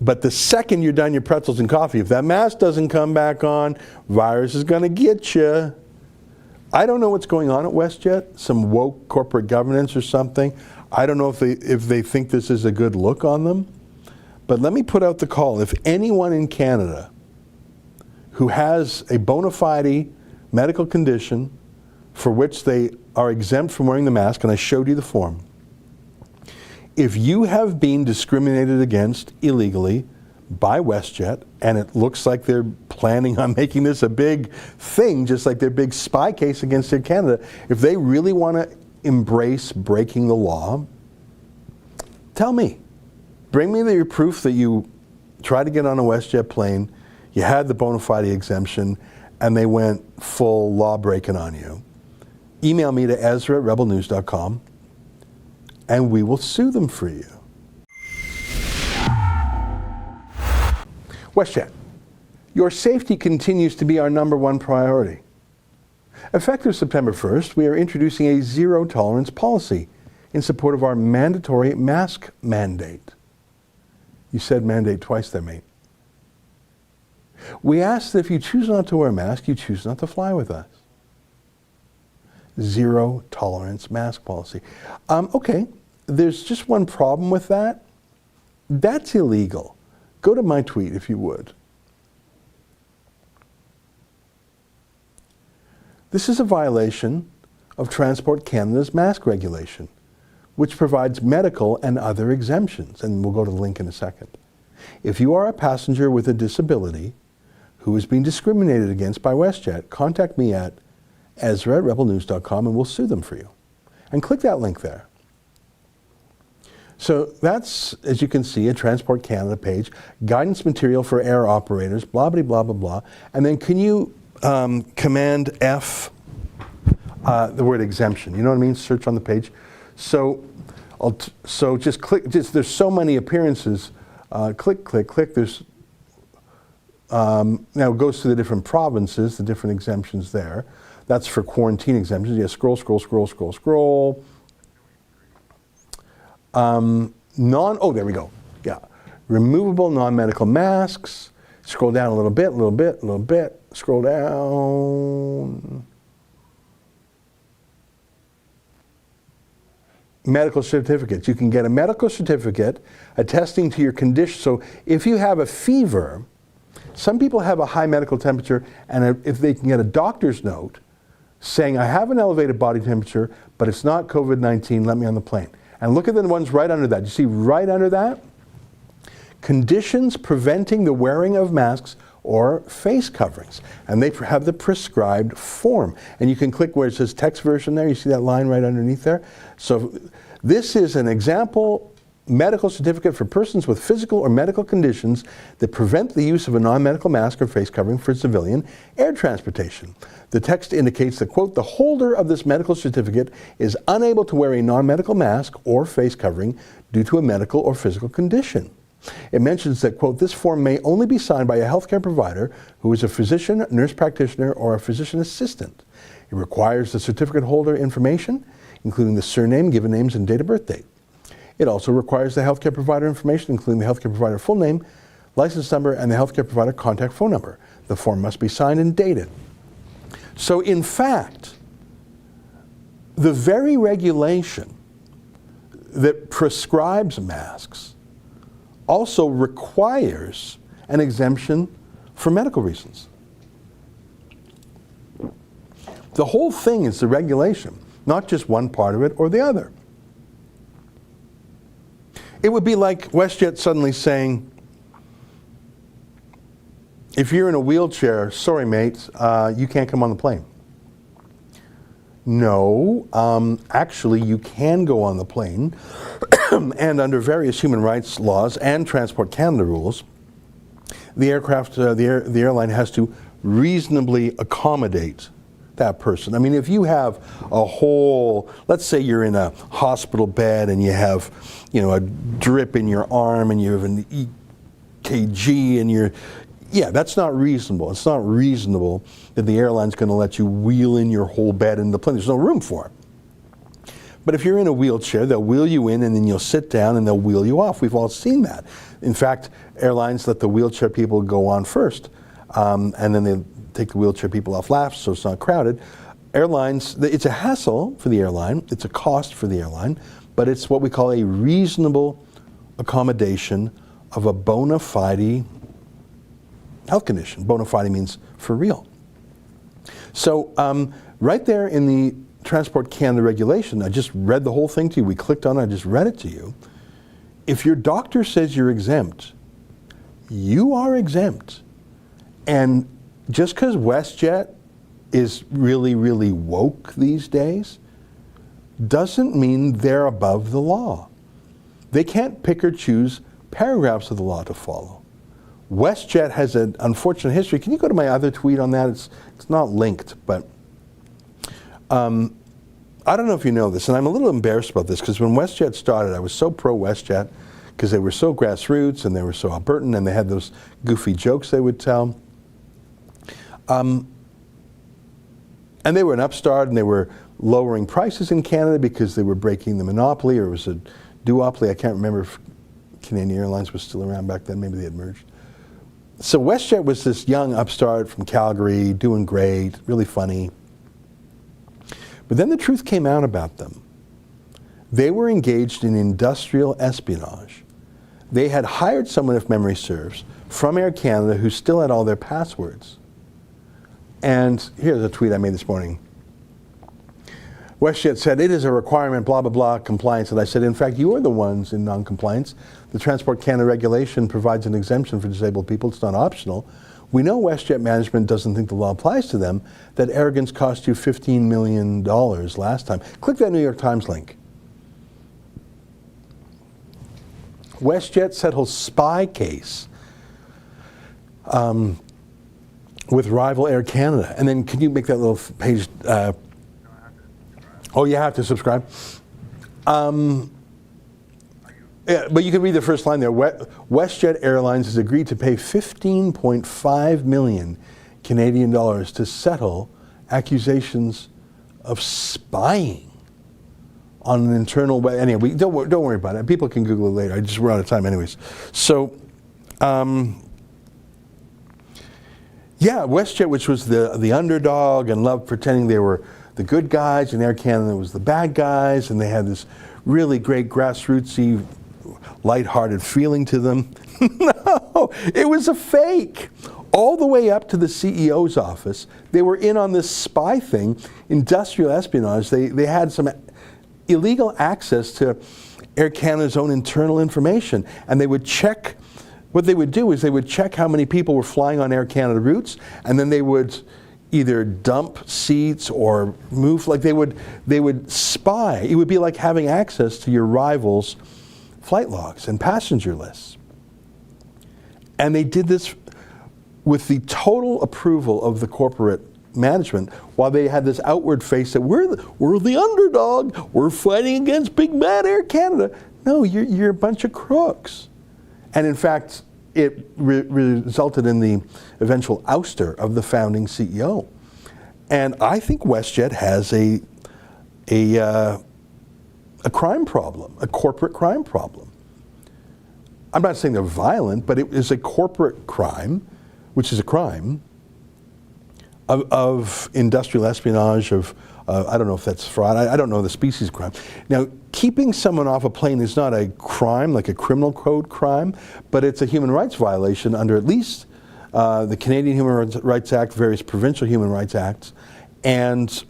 But the second you're done your pretzels and coffee, if that mask doesn't come back on, virus is going to get you. I don't know what's going on at WestJet, some woke corporate governance or something. I don't know if they think this is a good look on them. But let me put out the call. If anyone in Canada who has a bona fide medical condition for which they are exempt from wearing the mask, and I showed you the form, if you have been discriminated against illegally by WestJet, and it looks like they're planning on making this a big thing, just like their big spy case against Air Canada, if they really want to embrace breaking the law, tell me. Bring me your proof that you tried to get on a WestJet plane, you had the bona fide exemption, and they went full law breaking on you. Email me to ezra@rebelnews.com. and we will sue them for you. WestJet, your safety continues to be our #1 priority. Effective September 1st, we are introducing a zero-tolerance policy in support of our mandatory mask mandate. You said mandate twice there, mate. We ask that if you choose not to wear a mask, you choose not to fly with us. Zero-tolerance mask policy. Okay, there's just one problem with that. That's illegal. Go to my tweet if you would. This is a violation of Transport Canada's mask regulation, which provides medical and other exemptions, and we'll go to the link in a second. If you are a passenger with a disability who is being discriminated against by WestJet, contact me at ezra@rebelnews.com and we'll sue them for you. And click that link there. So that's, as you can see, a Transport Canada page, guidance material for air operators, blah, blah, blah, blah, blah. And then can you Command F, the word exemption, you know what I mean? Search on the page. So, so just click, there's so many appearances, click, click, click. There's, now it goes to the different provinces, the different exemptions there. That's for quarantine exemptions. Yeah, scroll, scroll, scroll, scroll, scroll. Oh, there we go. Yeah. Removable non-medical masks. Scroll down a little bit, a little bit, a little bit. Scroll down. Medical certificates. You can get a medical certificate attesting to your condition. So if you have a fever, some people have a high medical temperature, and if they can get a doctor's note saying, I have an elevated body temperature, but it's not COVID-19, let me on the plane. And look at the ones right under that. You see right under that? Conditions preventing the wearing of masks or face coverings. And they have the prescribed form. And you can click where it says text version there. You see that line right underneath there? So this is an example medical certificate for persons with physical or medical conditions that prevent the use of a non-medical mask or face covering for civilian air transportation. The text indicates that, quote, the holder of this medical certificate is unable to wear a non-medical mask or face covering due to a medical or physical condition. It mentions that, quote, this form may only be signed by a healthcare provider who is a physician, nurse practitioner, or a physician assistant. It requires the certificate holder information, including the surname, given names, and date of birth date. It also requires the healthcare provider information, including the healthcare provider full name, license number, and the healthcare provider contact phone number. The form must be signed and dated. So in fact, the very regulation that prescribes masks also requires an exemption for medical reasons. The whole thing is the regulation, not just one part of it or the other. It would be like WestJet suddenly saying, if you're in a wheelchair, sorry mate, you can't come on the plane. No, actually you can go on the plane, and under various human rights laws and Transport Canada rules, the airline has to reasonably accommodate that person. I mean, if you have a whole, let's say you're in a hospital bed and you have, you know, a drip in your arm and you have an EKG and you're, yeah, that's not reasonable. It's not reasonable that the airline's going to let you wheel in your whole bed in the plane. There's no room for it. But if you're in a wheelchair, they'll wheel you in and then you'll sit down and they'll wheel you off. We've all seen that. In fact, airlines let the wheelchair people go on first, and then they take the wheelchair people off last so it's not crowded. Airlines, it's a hassle for the airline, it's a cost for the airline, but it's what we call a reasonable accommodation of a bona fide health condition. Bona fide means for real. So right there in the Transport Canada regulation, I just read the whole thing to you. We clicked on it, I just read it to you. If your doctor says you're exempt, you are exempt. And just because WestJet is really, really woke these days doesn't mean they're above the law. They can't pick or choose paragraphs of the law to follow. WestJet has an unfortunate history. Can you go to my other tweet on that? It's not linked, but I don't know if you know this, and I'm a little embarrassed about this because when WestJet started, I was so pro WestJet because they were so grassroots and they were so Albertan and they had those goofy jokes they would tell. And they were an upstart and they were lowering prices in Canada because they were breaking the monopoly, or it was a duopoly. I can't remember if Canadian Airlines was still around back then. Maybe they had merged. So WestJet was this young upstart from Calgary, doing great, really funny. But then the truth came out about them. They were engaged in industrial espionage. They had hired someone, if memory serves, from Air Canada who still had all their passwords. And here's a tweet I made this morning. WestJet said, it is a requirement, blah, blah, blah, compliance. And I said, in fact, you are the ones in non-compliance. The Transport Canada regulation provides an exemption for disabled people. It's not optional. We know WestJet management doesn't think the law applies to them. That arrogance cost you $15 million last time. Click that New York Times link. WestJet settles spy case with rival Air Canada. And then can you make that little page? Oh, you have to subscribe. Yeah, but you can read the first line there. WestJet Airlines has agreed to pay 15.5 million Canadian dollars to settle accusations of spying on an internal way. Anyway, don't worry about it. People can Google it later. We're out of time anyways. So, yeah, WestJet, which was the underdog and loved pretending they were the good guys, and Air Canada was the bad guys, and they had this really great grassrootsy, lighthearted feeling to them. No, it was a fake. All the way up to the CEO's office, they were in on this spy thing, industrial espionage. They had some illegal access to Air Canada's own internal information, and they would check. What they would do is they would check how many people were flying on Air Canada routes, and then they would either dump seats or move, like they would spy. It would be like having access to your rivals' flight logs and passenger lists. And they did this with the total approval of the corporate management, while they had this outward face that we're the underdog, we're fighting against big bad Air Canada. No, you're a bunch of crooks. And in fact, it resulted in the eventual ouster of the founding CEO. And I think WestJet has a crime problem, a corporate crime problem. I'm not saying they're violent, but it is a corporate crime, which is a crime, of industrial espionage, of I don't know if that's fraud, I don't know the species of crime. Now, keeping someone off a plane is not a crime, like a criminal code crime, but it's a human rights violation under at least the Canadian Human Rights Act, various provincial human rights acts, and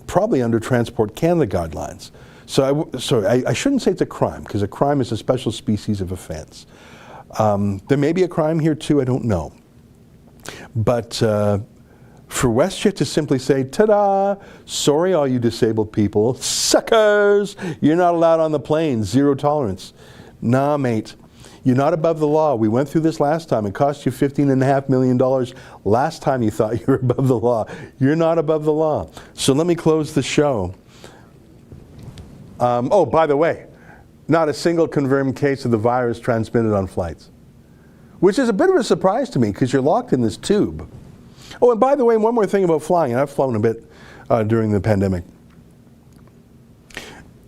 probably under Transport Canada guidelines. So I shouldn't say it's a crime, because a crime is a special species of offense. There may be a crime here too, I don't know. But for WestJet to simply say, ta-da, sorry all you disabled people, suckers, you're not allowed on the plane, zero tolerance. Nah, mate, you're not above the law. We went through this last time. It cost you $15.5 million last time you thought you were above the law. You're not above the law. So let me close the show. Oh, by the way, not a single confirmed case of the virus transmitted on flights, which is a bit of a surprise to me because you're locked in this tube. Oh, and by the way, one more thing about flying, and I've flown a bit during the pandemic.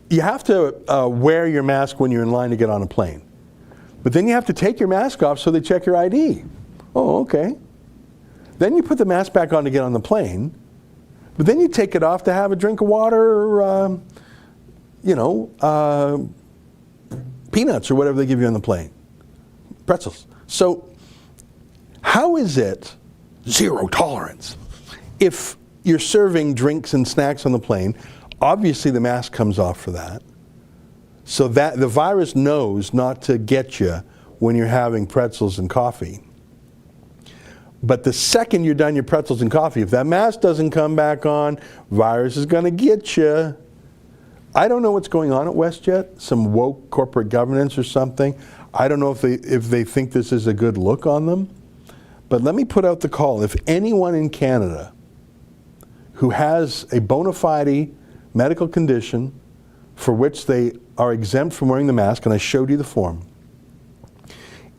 You have to wear your mask when you're in line to get on a plane. But then you have to take your mask off so they check your ID. Oh, okay. Then you put the mask back on to get on the plane, but then you take it off to have a drink of water or, peanuts or whatever they give you on the plane. Pretzels. So how is it zero tolerance? If you're serving drinks and snacks on the plane, obviously the mask comes off for that. So that the virus knows not to get you when you're having pretzels and coffee. But the second you're done your pretzels and coffee, if that mask doesn't come back on, virus is going to get you. I don't know what's going on at WestJet, some woke corporate governance or something. I don't know if they think this is a good look on them. But let me put out the call. If anyone in Canada who has a bona fide medical condition for which they are exempt from wearing the mask, and I showed you the form,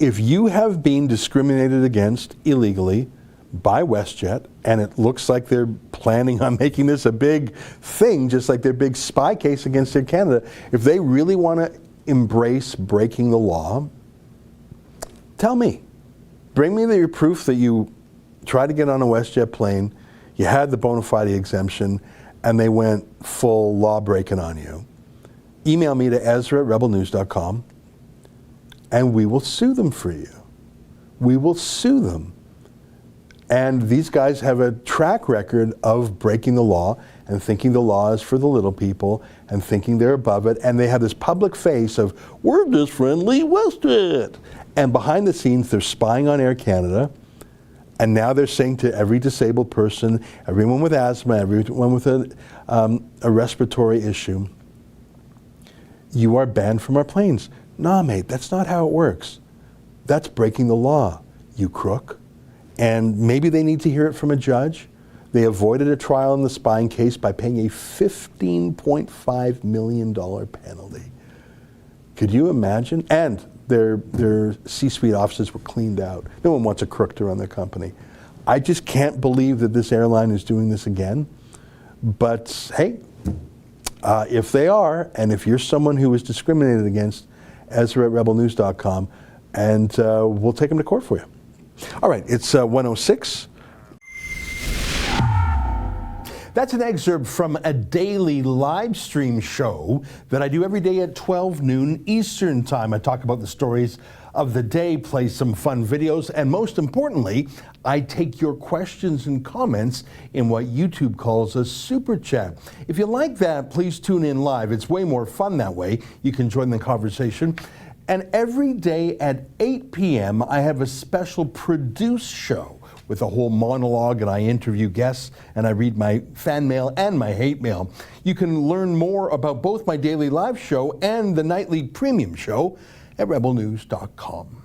if you have been discriminated against illegally by WestJet, and it looks like they're planning on making this a big thing, just like their big spy case against Air Canada, if they really want to embrace breaking the law, tell me. Bring me your proof that you tried to get on a WestJet plane, you had the bona fide exemption, and they went full law breaking on you. Email me to ezra@rebelnews.com, and we will sue them for you. We will sue them. And these guys have a track record of breaking the law and thinking the law is for the little people and thinking they're above it. And they have this public face of, we're just friendly WestJet. And behind the scenes, they're spying on Air Canada. And now they're saying to every disabled person, everyone with asthma, everyone with a respiratory issue, you are banned from our planes. Nah, mate, that's not how it works. That's breaking the law, you crook. And maybe they need to hear it from a judge. They avoided a trial in the spying case by paying a $15.5 million penalty. Could you imagine? And their C-suite offices were cleaned out. No one wants a crook to run their company. I just can't believe that this airline is doing this again. But hey, if they are, and if you're someone who is discriminated against, Ezra@rebelnews.com, and we'll take them to court for you. All right, it's 1:06. That's an excerpt from a daily live stream show that I do every day at 12 noon Eastern Time. I talk about the stories of the day, play some fun videos, and most importantly, I take your questions and comments in what YouTube calls a super chat. If you like that, please tune in live. It's way more fun that way. You can join the conversation. And every day at 8 p.m., I have a special produced show with a whole monologue, and I interview guests, and I read my fan mail and my hate mail. You can learn more about both my daily live show and the nightly premium show at rebelnews.com.